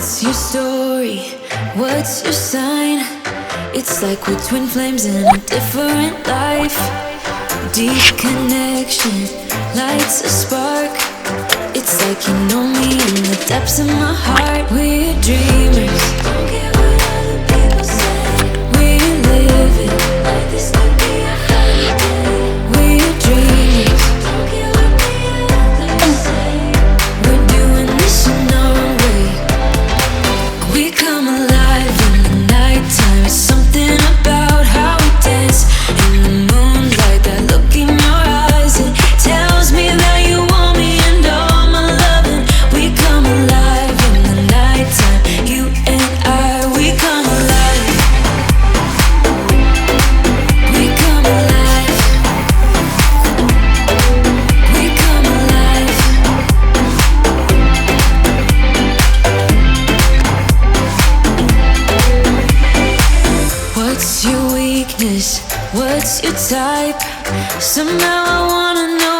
What's your story? What's your sign? It's like we're twin flames in a different life. Deep connection lights a spark. It's like you know me in the depths of my heart. We're dreamers, don't care what other people say. We're living like this could be a fairy tale. We're dreamers, don't care what the others say. We're doing this in our own way. We come alive in the nighttime. It's something about how we dance in the moonlight. That look in your eyes, it tells me that you want me and all my loving. We come alive in the nighttime. You and I, we come alive. We come alive. We come alive. What's your weakness? What's your type? Somehow I wanna know